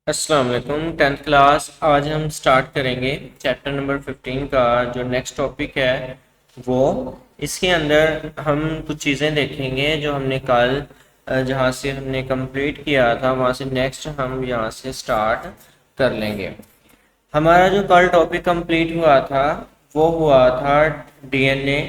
अस्सलाम वालेकुम। 10th class आज हम स्टार्ट करेंगे चैप्टर नंबर 15 का जो नेक्स्ट टॉपिक है वो इसके अंदर हम कुछ चीज़ें देखेंगे जो हमने कल जहाँ से हमने कंप्लीट किया था वहाँ से नेक्स्ट हम यहाँ से स्टार्ट कर लेंगे। हमारा जो कल टॉपिक कंप्लीट हुआ था वो हुआ था डीएनए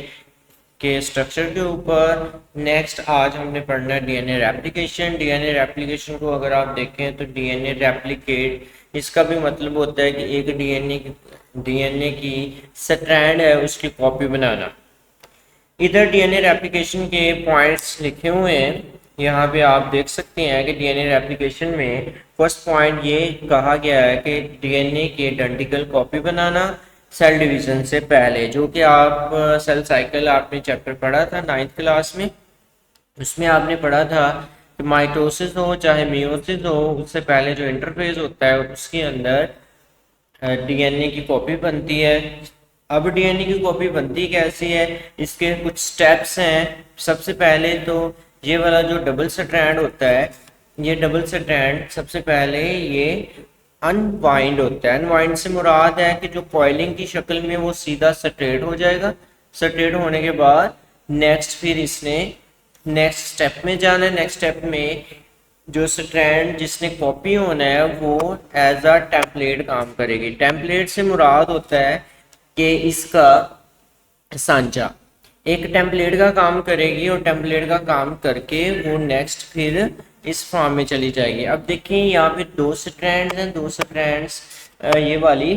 के स्ट्रक्चर के ऊपर। नेक्स्ट आज हमने पढ़ना है डीएनए रेप्लिकेशन। डीएनए रेप्लिकेशन को अगर आप देखें तो डीएनए रेप्लिकेट इसका भी मतलब होता है कि एक डीएनए की स्ट्रैंड है उसकी कॉपी बनाना। इधर डीएनए रेप्लिकेशन के पॉइंट्स लिखे हुए हैं, यहाँ पे आप देख सकते हैं कि डीएनए रेप्लिकेशन में फर्स्ट पॉइंट ये कहा गया है कि डीएनए के आइडेंटिकल कॉपी बनाना सेल डिवीजन से पहले, जो कि आप सेल साइकिल आपने चैप्टर पढ़ा था 9th क्लास में। उसमें आपने पढ़ा था कि माइटोसिस हो चाहे मियोसिस हो, उससे पहले जो इंटरफेज होता है उसके अंदर डीएनए की कॉपी बनती है। अब डीएनए की कॉपी बनती कैसी है, इसके कुछ स्टेप्स हैं। सबसे पहले तो ये वाला जो डबल स्ट्रैंड होता है, ये डबल स्ट्रैंड सबसे पहले ये अनवाइंड होता है। अनवाइंड से मुराद है कि जो कॉइलिंग की शक्ल में वो सीधा स्ट्रेट हो जाएगा। स्ट्रेट होने के बाद नेक्स्ट फिर इसने नेक्स्ट स्टेप में जाना है। नेक्स्ट स्टेप में जो स्ट्रैंड जिसने कॉपी होना है वो एज अ टेम्पलेट काम करेगी। टेम्पलेट से मुराद होता है कि इसका सांचा एक टेम्पलेट का काम करेगी और टेम्पलेट का काम करके वो नेक्स्ट फिर इस फॉर्म में चली जाएगी। अब देखिए यहाँ पे दो स्ट्रैंड्स हैं, दो स्ट्रैंड्स ये वाली,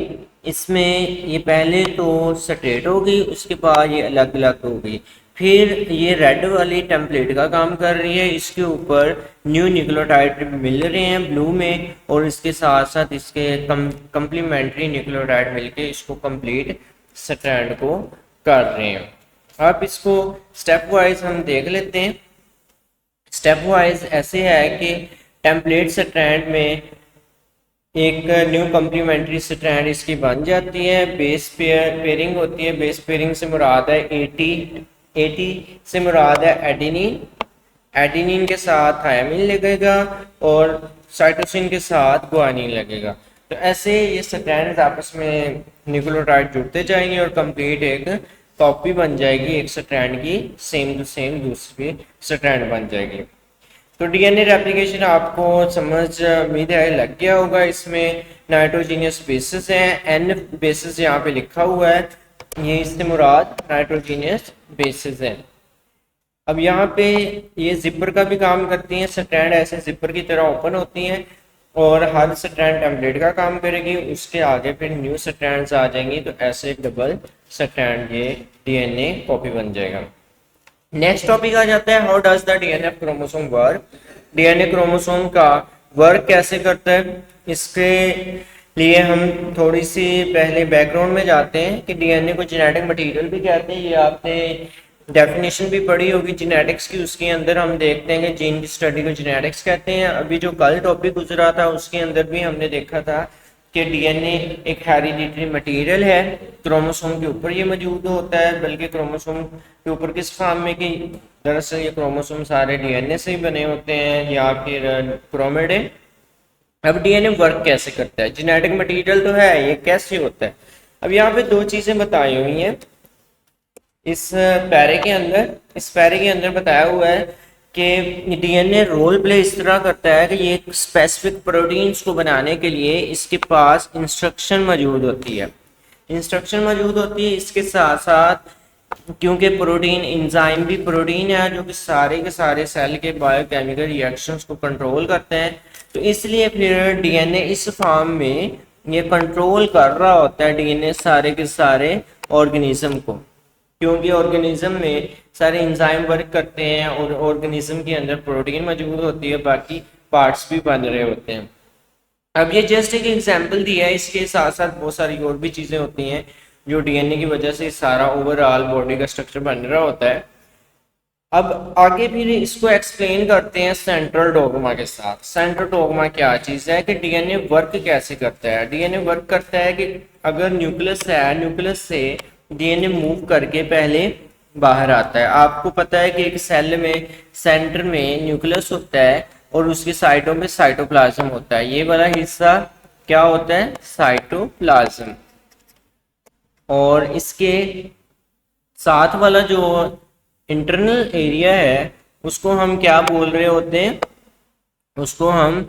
इसमें ये पहले तो स्ट्रेट हो गई, उसके बाद ये अलग अलग हो गई। फिर ये रेड वाली टेम्पलेट का काम कर रही है, इसके ऊपर न्यू न्यूक्लियोटाइड मिल रहे हैं ब्लू में, और इसके साथ साथ इसके कंप्लीमेंट्री न्यूक्लियोटाइड मिलके इसको कंप्लीट स्ट्रैंड को कर रहे हैं। अब इसको स्टेप वाइज हम देख लेते हैं। स्टेप वाइज ऐसे है कि टेम्पलेट स्ट्रैंड में एक न्यू कम्प्लीमेंट्री स्ट्रैंड इसकी बन जाती है। बेस पेयरिंग होती है। बेस पेयरिंग से मुराद है 80 से मुराद है एडेनिन। एडेनिन के साथ थायमिन लगेगा और साइटोसिन के साथ गुआनिन लगेगा। तो ऐसे ये स्ट्रैंड्स आपस में न्यूक्लियोटाइड जुड़ते जाएंगे और कंप्लीट एक कॉपी बन जाएगी एक स्ट्रैंड की, सेम टू सेम दूसरी स्ट्रैंड बन जाएगी। तो डीएनए रेप्लिकेशन आपको समझ उम्मीद है लग गया होगा। इसमें नाइट्रोजीनियस बेसिस हैं, एन बेसिस यहाँ पे लिखा हुआ है, ये इससे मुराद नाइट्रोजीनियस बेसिस है। अब यहाँ पे ये जिपर का भी काम करती हैं। स्ट्रैंड ऐसे जिपर की तरह ओपन होती हैं और हर स्ट्रैंड टेम्पलेट का काम करेगी, उसके आगे फिर न्यू स्ट्रैंड्स आ जाएंगी, तो ऐसे एक डबल स्ट्रैंड ये डीएनए कॉपी बन जाएगा। नेक्स्ट टॉपिक आ जाता है how does the DNA chromosome work. DNA chromosome का वर्क कैसे करता है, इसके लिए हम थोड़ी सी पहले बैकग्राउंड में जाते हैं कि डीएनए को जेनेटिक मटेरियल भी कहते हैं। ये आपने डेफिनेशन भी पढ़ी होगी जेनेटिक्स की, उसके अंदर हम देखते हैं कि जीन की स्टडी को जेनेटिक्स कहते हैं। अभी जो कल टॉपिक गुजरा था उसके अंदर भी हमने देखा था कि डीएनए एक हेरिडिटरी मटेरियल है, क्रोमोसोम के ऊपर ये मौजूद होता है। बल्कि क्रोमोसोम के ऊपर किस फॉर्म में कि दरअसल ये क्रोमोसोम सारे डीएनए से ही बने होते हैं या फिर क्रोमेटिन। अब डीएनए वर्क कैसे करता है, जेनेटिक मटेरियल तो है, ये कैसे होता है। अब यहाँ पे दो चीजें बताई हुई हैं इस पैरे के अंदर। इस पैरे के अंदर बताया हुआ है कि डीएनए रोल प्ले इस तरह करता है कि ये स्पेसिफिक प्रोटीन्स को बनाने के लिए इसके पास इंस्ट्रक्शन मौजूद होती है। इंस्ट्रक्शन मौजूद होती है, इसके साथ साथ क्योंकि प्रोटीन एंजाइम भी प्रोटीन है जो कि सारे के सारे सेल के बायोकेमिकल रिएक्शंस को कंट्रोल करते हैं, तो इसलिए फिर डीएनए इस फॉर्म में ये कंट्रोल कर रहा होता है डीएनए सारे के सारे ऑर्गेनिज्म को, क्योंकि ऑर्गेनिज्म में सारे एंजाइम वर्क करते हैं और ऑर्गेनिज्म के अंदर प्रोटीन मौजूद होती है, बाकी पार्ट्स भी बन रहे होते हैं। अब ये जस्ट एक एग्जांपल दिया है, इसके साथ साथ बहुत सारी और भी चीज़ें होती हैं जो डीएनए की वजह से सारा ओवरऑल बॉडी का स्ट्रक्चर बन रहा होता है। अब आगे फिर इसको एक्सप्लेन करते हैं सेंट्रल डोग्मा के साथ। सेंट्रल डोग्मा क्या चीज़ है कि डीएनए वर्क कैसे करता है। डीएनए वर्क करता है कि अगर न्यूक्लियस है, न्यूक्लियस से डीएनए मूव करके पहले बाहर आता है। आपको पता है कि एक सेल में सेंटर में न्यूक्लियस होता है, और उसकी साइडों में साइटोप्लाज्म होता है। ये वाला हिस्सा क्या होता है? साइटोप्लाज्म। और इसके साथ वाला जो इंटरनल एरिया है उसको हम क्या बोल रहे होते हैं? उसको हम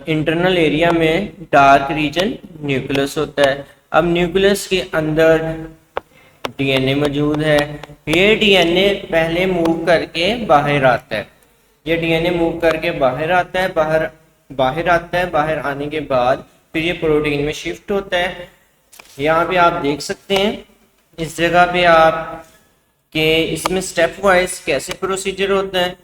इंटरनल एरिया में डार्क रीजन न्यूक्लियस होता है। अब न्यूक्लियस के अंदर डीएनए मौजूद है। ये डीएनए पहले मूव करके बाहर आता है। ये डीएनए मूव करके बाहर आता है, बाहर आता है। बाहर आने के बाद फिर ये प्रोटीन में शिफ्ट होता है। यहाँ पे आप देख सकते हैं, इस जगह पे आप के इसमें स्टेप वाइज कैसे प्रोसीजर होता है।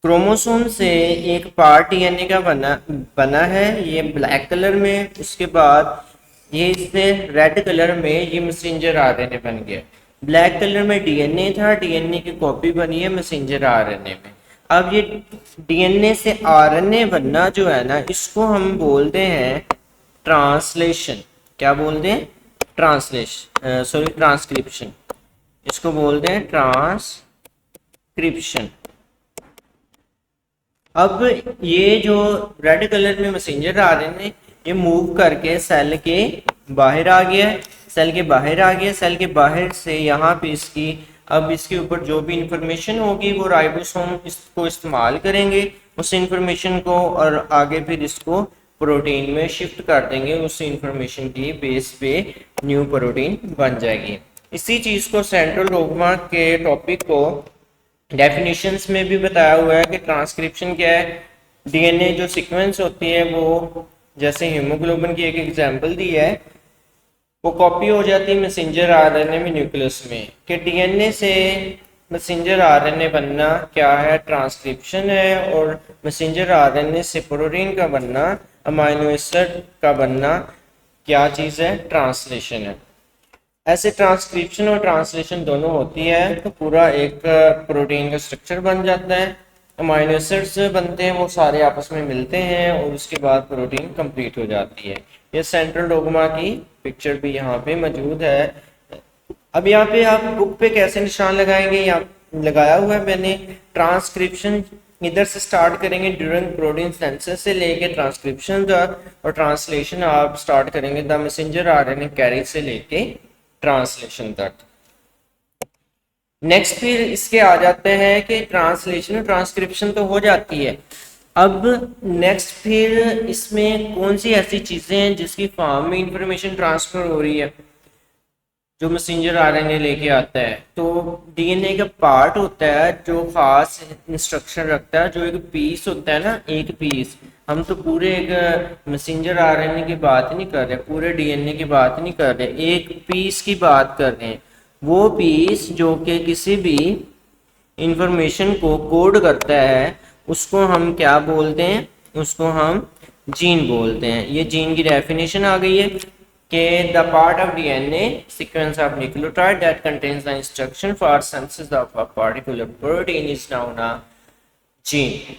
क्रोमोसोम से एक पार्ट डीएनए का बना है, ये ब्लैक कलर में। उसके बाद ये इससे रेड कलर में ये मैसेंजर आरएनए बन गया। ब्लैक कलर में डीएनए था, डीएनए की कॉपी बनी है मैसेंजर आरएनए में। अब ये डीएनए से आरएनए बनना जो है ना, इसको हम बोलते हैं ट्रांसलेशन। क्या बोलते हैं? ट्रांसक्रिप्शन। इसको बोलते हैं ट्रांसक्रिप्शन। अब ये जो रेड कलर में मैसेंजर आरएनए ये मूव करके सेल के बाहर आ गया। सेल के बाहर से यहाँ पे अब इसके ऊपर जो भी इंफॉर्मेशन होगी वो राइबोसोम इसको इस्तेमाल करेंगे उस इंफॉर्मेशन को, और आगे फिर इसको प्रोटीन में शिफ्ट कर देंगे। उस इंफॉर्मेशन की बेस पे न्यू प्रोटीन बन जाएगी। इसी चीज को सेंट्रल डोग्मा के टॉपिक को डेफिनेशंस में भी बताया हुआ है कि ट्रांसक्रिप्शन क्या है। डीएनए जो सीक्वेंस होती है वो, जैसे हीमोग्लोबिन की एक एग्जांपल दी है, वो कॉपी हो जाती है मैसेंजर आरएनए में न्यूक्लियस में। कि डीएनए से मैसेंजर आरएनए बनना क्या है? ट्रांसक्रिप्शन है। और मैसेंजर आरएनए से प्रोटीन का बनना, अमाइनो एसिड का बनना क्या चीज़ है? ट्रांसलेशन है। ऐसे ट्रांसक्रिप्शन और ट्रांसलेशन दोनों होती है तो पूरा एक प्रोटीन का स्ट्रक्चर बन जाता है। अमाइनो एसिड्स बनते हैं, वो सारे आपस में मिलते हैं और उसके बाद प्रोटीन कंप्लीट हो जाती है। ये सेंट्रल डोग्मा की पिक्चर भी यहाँ पे मौजूद है। अब यहाँ पे आप बुक पे कैसे निशान लगाएंगे? यहाँ लगाया हुआ है मैंने। ट्रांसक्रिप्शन इधर से स्टार्ट करेंगे ड्यूरिंग प्रोटीन सिंथेसिस से लेके ट्रांसक्रिप्शन तक, और ट्रांसलेशन आप स्टार्ट करेंगे द मैसेंजर आरएनए कैरी से लेके ट्रांसलेशन तक। नेक्स्ट फिर इसके आ जाते हैं कि ट्रांसलेशन और ट्रांसक्रिप्शन तो हो जाती है। अब नेक्स्ट फिर इसमें कौन सी ऐसी चीजें हैं जिसकी फॉर्म में इंफॉर्मेशन ट्रांसफर हो रही है, जो मैसेंजर आरएनए लेके आता है। तो डीएनए का पार्ट होता है जो खास इंस्ट्रक्शन रखता है, जो एक पीस होता है ना, एक पीस। हम तो पूरे एक मैसेंजर आरएनए की बात नहीं कर रहे, पूरे डीएनए की बात नहीं कर रहे, एक पीस की बात कर रहे हैं। वो पीस जो कि किसी भी इंफॉर्मेशन को कोड करता है उसको हम क्या बोलते हैं? उसको हम जीन बोलते हैं। ये जीन की डेफिनेशन आ गई है कि the part of DNA sequence of nucleotide that contains the instruction for synthesis of a particular protein is known as gene।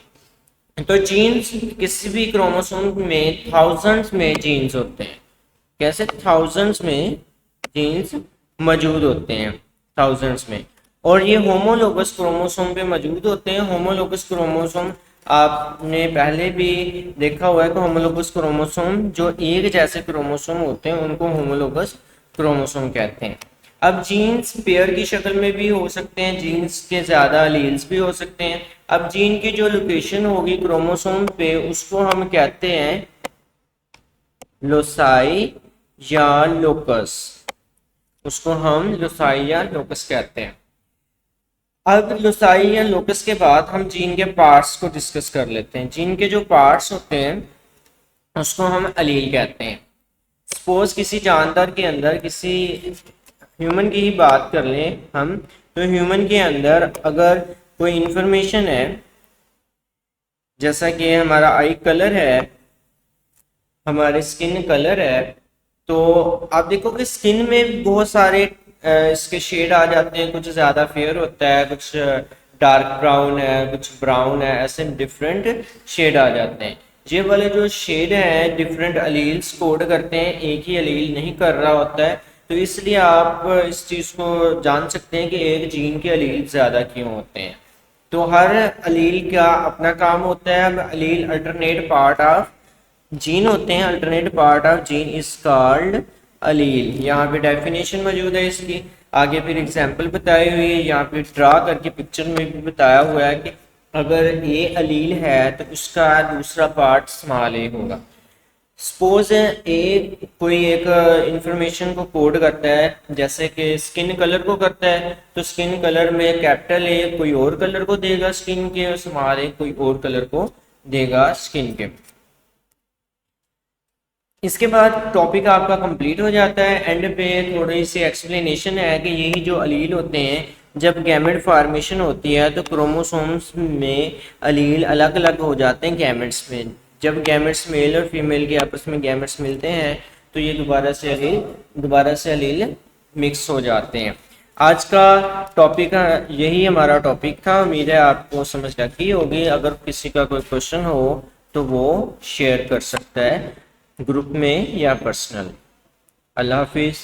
तो जीन्स किसी भी क्रोमोसोम में थाउजेंड्स में जीन्स होते हैं। कैसे? थाउजेंड्स में जीन्स मौजूद होते हैं, थाउजेंड्स में। और ये होमोलोगस क्रोमोसोम पे मौजूद होते हैं। होमोलोगस क्रोमोसोम आपने पहले भी देखा हुआ है कि होमोलोगस क्रोमोसोम जो एक जैसे क्रोमोसोम होते हैं उनको होमोलोगस क्रोमोसोम कहते हैं। अब जीन्स पेयर की शक्ल में भी हो सकते हैं, जीन्स के ज्यादा एलील्स भी हो सकते हैं। अब जीन की जो लोकेशन होगी क्रोमोसोम पे उसको हम कहते हैं लोसाई या लोकस। उसको हम लोसाई या लोकस कहते हैं। अब लोसाई या लोकस के बाद हम जीन के पार्ट्स को डिस्कस कर लेते हैं। जीन के जो पार्ट्स होते हैं उसको हम अलील कहते हैं। सपोज किसी जानदार के अंदर, किसी ह्यूमन की ही बात कर लें हम, तो ह्यूमन के अंदर अगर कोई इंफॉर्मेशन है, जैसा कि हमारा आई कलर है, हमारे स्किन कलर है, तो आप देखो कि स्किन में बहुत सारे इसके शेड आ जाते हैं। कुछ ज्यादा फेयर होता है, कुछ डार्क ब्राउन है, कुछ ब्राउन है, ऐसे डिफरेंट शेड आ जाते हैं। ये वाले जो शेड है डिफरेंट अलील्स कोड करते हैं, एक ही अलील नहीं कर रहा होता है। तो इसलिए आप इस चीज को जान सकते हैं कि एक जीन के अलील ज्यादा क्यों होते हैं। तो हर अलील का अपना काम होता है। अब allele alternate part of gene होते हैं, alternate part of gene is called allele. यहाँ पे डेफिनेशन मौजूद है इसकी, आगे फिर एग्जाम्पल बताई हुई है, यहाँ पे ड्रा करके पिक्चर में भी बताया हुआ है कि अगर ए अलील है तो उसका दूसरा पार्ट स्मॉल ए होगा। सपोज ए कोई एक इंफॉर्मेशन को कोड करता है, जैसे कि स्किन कलर को करता है, तो स्किन कलर में कैपिटल ए कोई और कलर को देगा स्किन के, और स्मॉल ए कोई और कलर को देगा स्किन के। इसके बाद टॉपिक आपका कंप्लीट हो जाता है। एंड पे थोड़ी सी एक्सप्लेनेशन है कि यही जो अलील होते हैं, जब गैमेट फॉर्मेशन होती है तो क्रोमोसोम्स में अलील अलग अलग हो जाते हैं गैमेट्स में। जब गैमेट्स मेल और फीमेल के आपस में गैमेट्स मिलते हैं तो ये दोबारा से अलील मिक्स हो जाते हैं। आज का टॉपिक यही हमारा टॉपिक था। उम्मीद है आपको समझ लगी होगी। अगर किसी का कोई क्वेश्चन हो तो वो शेयर कर सकता है ग्रुप में या पर्सनल। अल्लाह हाफिज़।